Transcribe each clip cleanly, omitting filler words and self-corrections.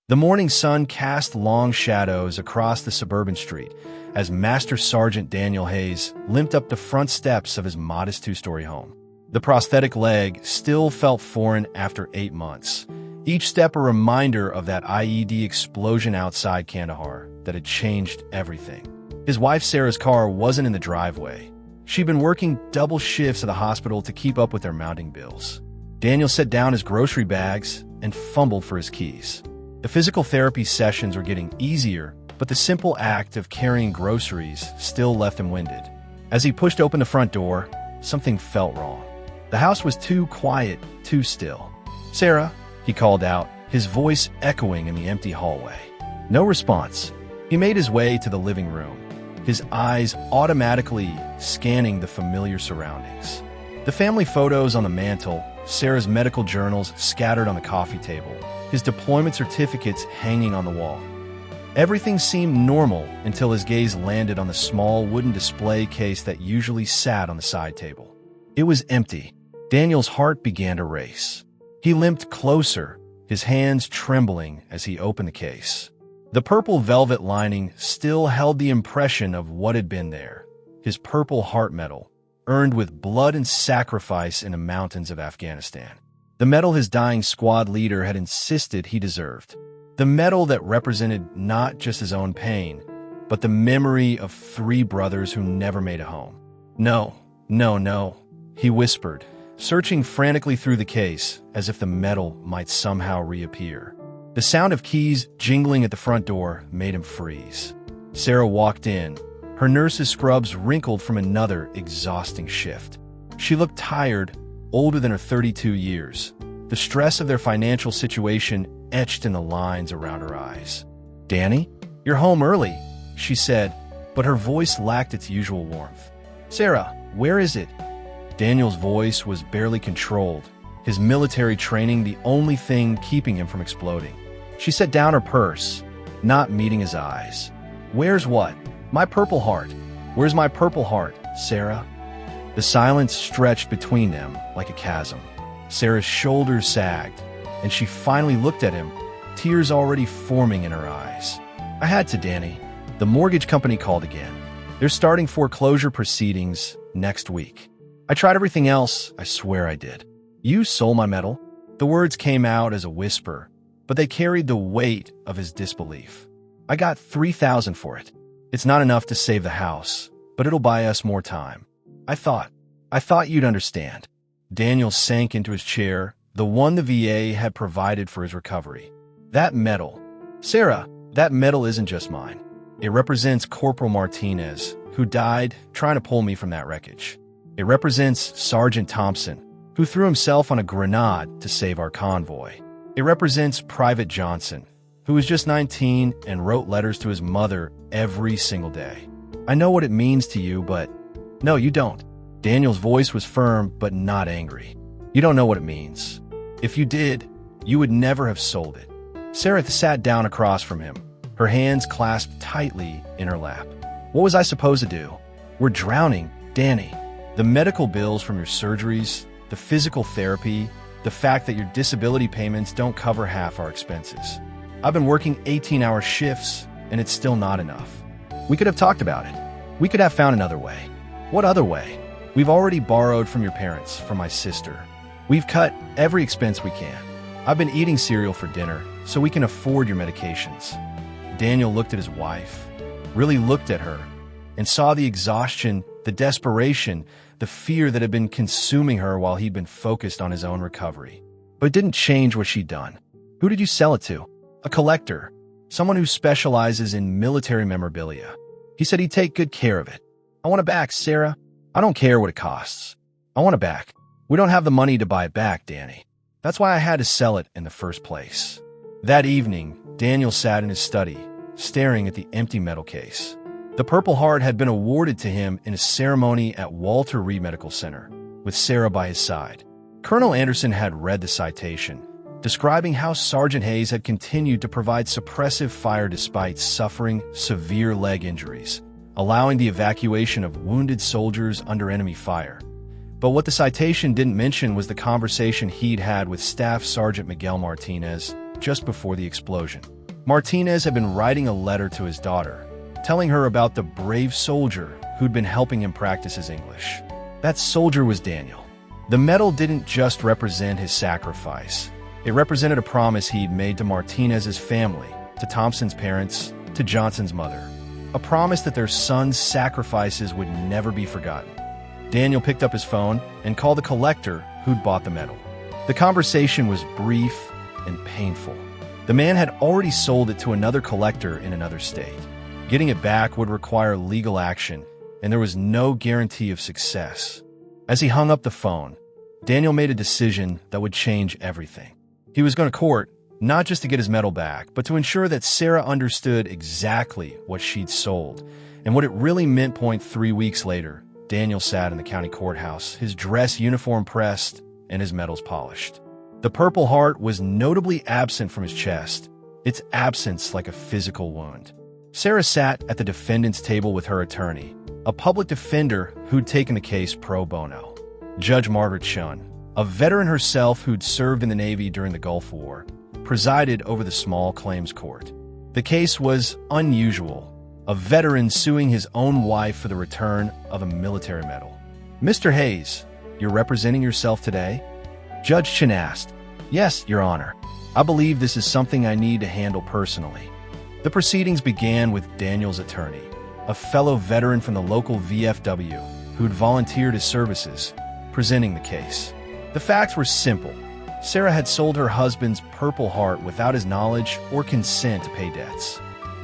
The morning sun cast long shadows across the suburban street as Master Sergeant Daniel Hayes limped up the front steps of his modest two-story home. The prosthetic leg still felt foreign after 8 months, each step a reminder of that IED explosion outside Kandahar that had changed everything. His wife Sarah's car wasn't in the driveway. She'd been working double shifts at the hospital to keep up with their mounting bills. Daniel set down his grocery bags and fumbled for his keys. The physical therapy sessions were getting easier, but the simple act of carrying groceries still left him winded. As he pushed open the front door, something felt wrong. The house was too quiet, too still. "Sarah," he called out, his voice echoing in the empty hallway. No response. He made his way to the living room, his eyes automatically scanning the familiar surroundings. The family photos on the mantel, Sarah's medical journals scattered on the coffee table, his deployment certificates hanging on the wall. Everything seemed normal until his gaze landed on the small wooden display case that usually sat on the side table. It was empty. Daniel's heart began to race. He limped closer, his hands trembling as he opened the case. The purple velvet lining still held the impression of what had been there, his purple heart medal, earned with blood and sacrifice in the mountains of Afghanistan. The medal his dying squad leader had insisted he deserved. The medal that represented not just his own pain, but the memory of 3 brothers who never made it home. "No, no, no," he whispered, searching frantically through the case as if the medal might somehow reappear. The sound of keys jingling at the front door made him freeze. Sarah walked in, her nurse's scrubs wrinkled from another exhausting shift. She looked tired, older than her 32 years. The stress of their financial situation etched in the lines around her eyes. "Danny, you're home early," she said, but her voice lacked its usual warmth. "Sarah, where is it?" Daniel's voice was barely controlled, his military training the only thing keeping him from exploding. She set down her purse, not meeting his eyes. "Where's what?" "My Purple Heart. Where's my Purple Heart, Sarah?" The silence stretched between them like a chasm. Sarah's shoulders sagged, and she finally looked at him, tears already forming in her eyes. "I had to, Danny. The mortgage company called again. They're starting foreclosure proceedings next week. I tried everything else, I swear I did." "You sold my medal?" The words came out as a whisper, but they carried the weight of his disbelief. "I got $3,000 for it. It's not enough to save the house, but it'll buy us more time. I thought you'd understand." Daniel sank into his chair, the one the VA had provided for his recovery. "That medal. Sarah, that medal isn't just mine. It represents Corporal Martinez, who died trying to pull me from that wreckage. It represents Sergeant Thompson, who threw himself on a grenade to save our convoy. It represents Private Johnson, who was just 19 and wrote letters to his mother every single day. I know what it means to you, but..." "No, you don't." Daniel's voice was firm but not angry. "You don't know what it means. If you did, you would never have sold it." Sarah sat down across from him, her hands clasped tightly in her lap. "What was I supposed to do? We're drowning, Danny. The medical bills from your surgeries, the physical therapy, the fact that your disability payments don't cover half our expenses. I've been working 18-hour shifts, and it's still not enough. We could have talked about it. We could have found another way." "What other way?" "We've already borrowed from your parents, from my sister. We've cut every expense we can. I've been eating cereal for dinner, so we can afford your medications." Daniel looked at his wife, really looked at her, and saw the exhaustion, the desperation, the fear that had been consuming her while he'd been focused on his own recovery. But it didn't change what she'd done. "Who did you sell it to?" "A collector. Someone who specializes in military memorabilia. He said he'd take good care of it." "I want it back, Sarah. I don't care what it costs. I want it back." "We don't have the money to buy it back, Danny. That's why I had to sell it in the first place." That evening, Daniel sat in his study, staring at the empty medal case. The Purple Heart had been awarded to him in a ceremony at Walter Reed Medical Center, with Sarah by his side. Colonel Anderson had read the citation, describing how Sergeant Hayes had continued to provide suppressive fire despite suffering severe leg injuries, allowing the evacuation of wounded soldiers under enemy fire. But what the citation didn't mention was the conversation he'd had with Staff Sergeant Miguel Martinez, just before the explosion. Martinez had been writing a letter to his daughter, telling her about the brave soldier who'd been helping him practice his English. That soldier was Daniel. The medal didn't just represent his sacrifice. It represented a promise he'd made to Martinez's family, to Thompson's parents, to Johnson's mother. A promise that their son's sacrifices would never be forgotten. Daniel picked up his phone and called the collector who'd bought the medal. The conversation was brief and painful. The man had already sold it to another collector in another state. Getting it back would require legal action, and there was no guarantee of success. As he hung up the phone, Daniel made a decision that would change everything. He was going to court, not just to get his medal back, but to ensure that Sarah understood exactly what she'd sold and what it really meant. 3 weeks later, Daniel sat in the county courthouse, his dress uniform pressed and his medals polished. The Purple Heart was notably absent from his chest, its absence like a physical wound. Sarah sat at the defendant's table with her attorney, a public defender who'd taken the case pro bono. Judge Margaret Chun, a veteran herself who'd served in the Navy during the Gulf War, presided over the small claims court. The case was unusual, a veteran suing his own wife for the return of a military medal. "Mr. Hayes, you're representing yourself today?" Judge Chun asked. "Yes, Your Honor. I believe this is something I need to handle personally." The proceedings began with Daniel's attorney, a fellow veteran from the local VFW who'd volunteered his services, presenting the case. The facts were simple. Sarah had sold her husband's Purple Heart without his knowledge or consent to pay debts.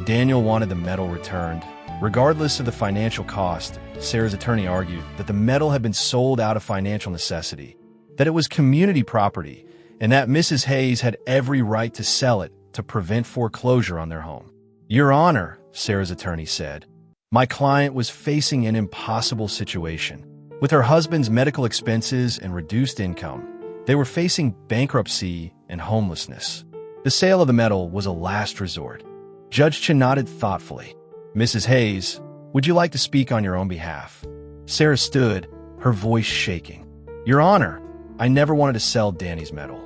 Daniel wanted the medal returned. Regardless of the financial cost, Sarah's attorney argued that the medal had been sold out of financial necessity, that it was community property, and that Mrs. Hayes had every right to sell it to prevent foreclosure on their home. "Your Honor," Sarah's attorney said, "my client was facing an impossible situation. With her husband's medical expenses and reduced income, they were facing bankruptcy and homelessness. The sale of the medal was a last resort." Judge Chun nodded thoughtfully. "Mrs. Hayes, would you like to speak on your own behalf?" Sarah stood, her voice shaking. "Your Honor, I never wanted to sell Danny's medal.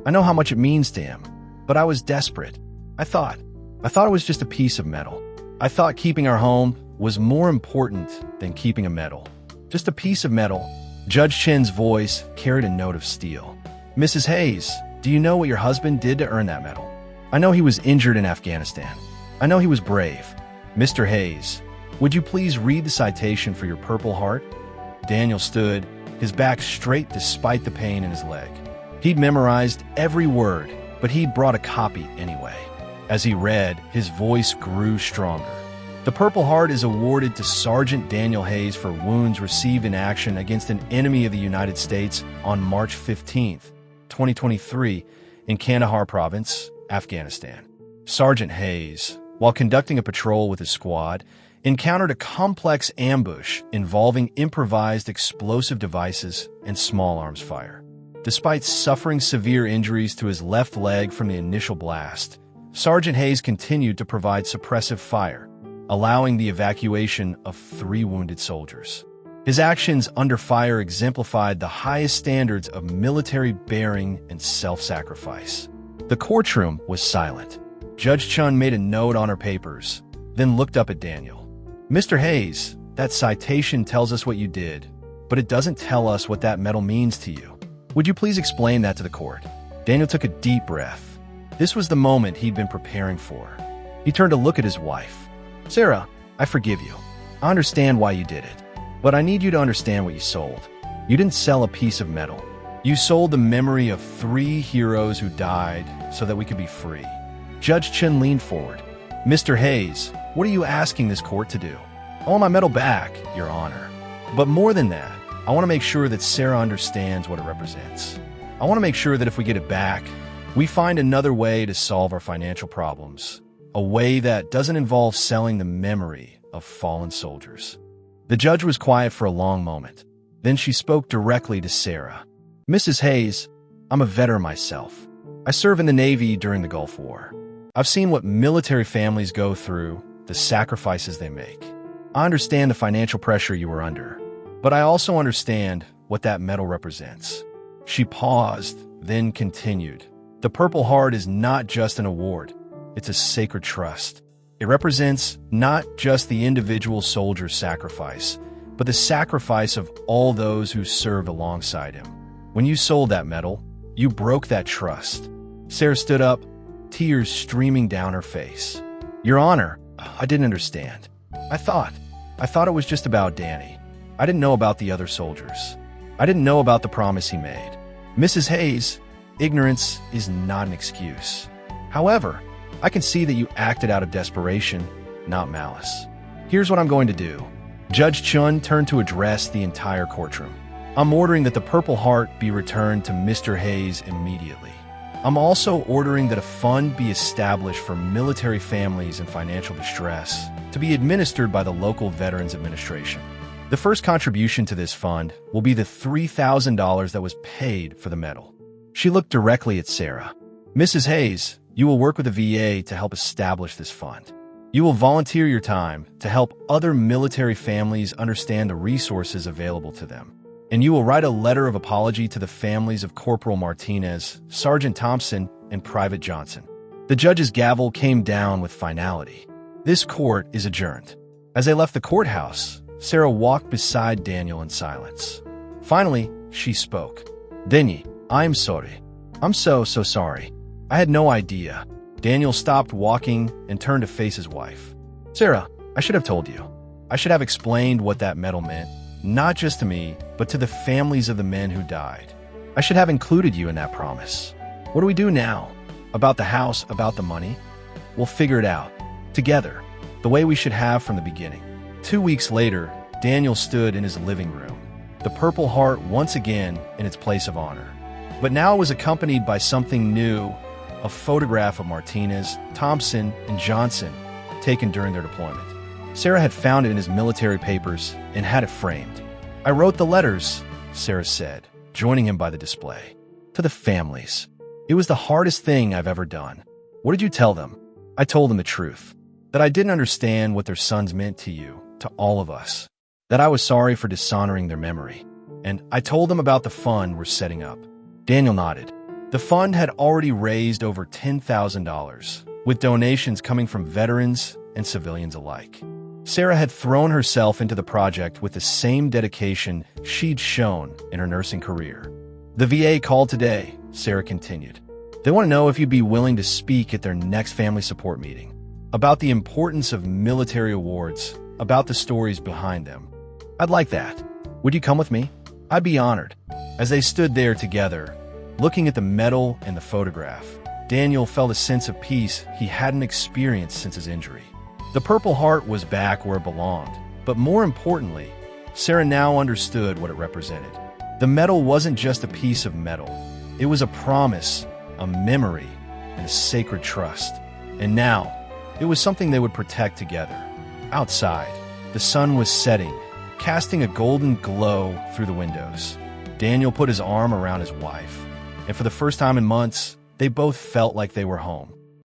I know how much it means to him, but I was desperate. I thought it was just a piece of metal. I thought keeping our home was more important than keeping a medal. Just a piece of metal." Judge Chun's voice carried a note of steel. "Mrs. Hayes, do you know what your husband did to earn that medal? I know he was injured in Afghanistan. I know he was brave. Mr. Hayes, would you please read the citation for your Purple Heart?" Daniel stood, his back straight despite the pain in his leg. He'd memorized every word, but he'd brought a copy anyway. As he read, his voice grew stronger. "The Purple Heart is awarded to Sergeant Daniel Hayes for wounds received in action against an enemy of the United States on March 15, 2023, in Kandahar Province, Afghanistan. Sergeant Hayes, while conducting a patrol with his squad, encountered a complex ambush involving improvised explosive devices and small arms fire. Despite suffering severe injuries to his left leg from the initial blast, Sergeant Hayes continued to provide suppressive fire, allowing the evacuation of 3 wounded soldiers. His actions under fire exemplified the highest standards of military bearing and self-sacrifice. The courtroom was silent. Judge Chun made a note on her papers, then looked up at Daniel. "Mr. Hayes, that citation tells us what you did, but it doesn't tell us what that medal means to you. Would you please explain that to the court?" Daniel took a deep breath. This was the moment he'd been preparing for. He turned to look at his wife. "Sarah, I forgive you. I understand why you did it. But I need you to understand what you sold. You didn't sell a piece of metal. You sold the memory of 3 heroes who died so that we could be free." Judge Chun leaned forward. "Mr. Hayes, what are you asking this court to do?" "I want my medal back, Your Honor. But more than that, I want to make sure that Sarah understands what it represents. I want to make sure that if we get it back, we find another way to solve our financial problems, a way that doesn't involve selling the memory of fallen soldiers." The judge was quiet for a long moment. Then she spoke directly to Sarah. "Mrs. Hayes, I'm a veteran myself. I served in the Navy during the Gulf War. I've seen what military families go through, the sacrifices they make. I understand the financial pressure you were under, but I also understand what that medal represents." She paused, then continued. The Purple Heart is not just an award, it's a sacred trust. It represents not just the individual soldier's sacrifice, but the sacrifice of all those who served alongside him. When you sold that medal, you broke that trust. Sarah stood up, tears streaming down her face. Your Honor, I didn't understand. I thought it was just about Danny. I didn't know about the other soldiers. I didn't know about the promise he made. Mrs. Hayes, ignorance is not an excuse. However, I can see that you acted out of desperation, not malice. Here's what I'm going to do. Judge Chun turned to address the entire courtroom. I'm ordering that the Purple Heart be returned to Mr. Hayes immediately. I'm also ordering that a fund be established for military families in financial distress to be administered by the local Veterans Administration. The first contribution to this fund will be the $3,000 that was paid for the medal. She looked directly at Sarah. Mrs. Hayes, you will work with the VA to help establish this fund. You will volunteer your time to help other military families understand the resources available to them. And you will write a letter of apology to the families of Corporal Martinez, Sergeant Thompson, and Private Johnson. The judge's gavel came down with finality. This court is adjourned. As they left the courthouse, Sarah walked beside Daniel in silence. Finally, she spoke. Denny, I'm sorry. I'm so sorry. I had no idea. Daniel stopped walking and turned to face his wife. Sarah, I should have told you. I should have explained what that medal meant, not just to me, but to the families of the men who died. I should have included you in that promise. What do we do now? About the house, about the money? We'll figure it out. Together. The way we should have from the beginning. 2 weeks later, Daniel stood in his living room. The Purple Heart once again in its place of honor. But now it was accompanied by something new, a photograph of Martinez, Thompson, and Johnson taken during their deployment. Sarah had found it in his military papers and had it framed. I wrote the letters, Sarah said, joining him by the display. To the families. It was the hardest thing I've ever done. What did you tell them? I told them the truth. That I didn't understand what their sons meant to you, to all of us. That I was sorry for dishonoring their memory. And I told them about the fund we're setting up. Daniel nodded. The fund had already raised over $10,000, with donations coming from veterans and civilians alike. Sarah had thrown herself into the project with the same dedication she'd shown in her nursing career. The VA called today, Sarah continued. They want to know if you'd be willing to speak at their next family support meeting. About the importance of military awards, about the stories behind them. I'd like that. Would you come with me? I'd be honored. As they stood there together, looking at the medal and the photograph, Daniel felt a sense of peace he hadn't experienced since his injury. The Purple Heart was back where it belonged, but more importantly, Sarah now understood what it represented. The medal wasn't just a piece of metal. It was a promise, a memory, and a sacred trust. And now, it was something they would protect together. Outside, the sun was setting, casting a golden glow through the windows. Daniel put his arm around his wife, and for the first time in months, they both felt like they were home.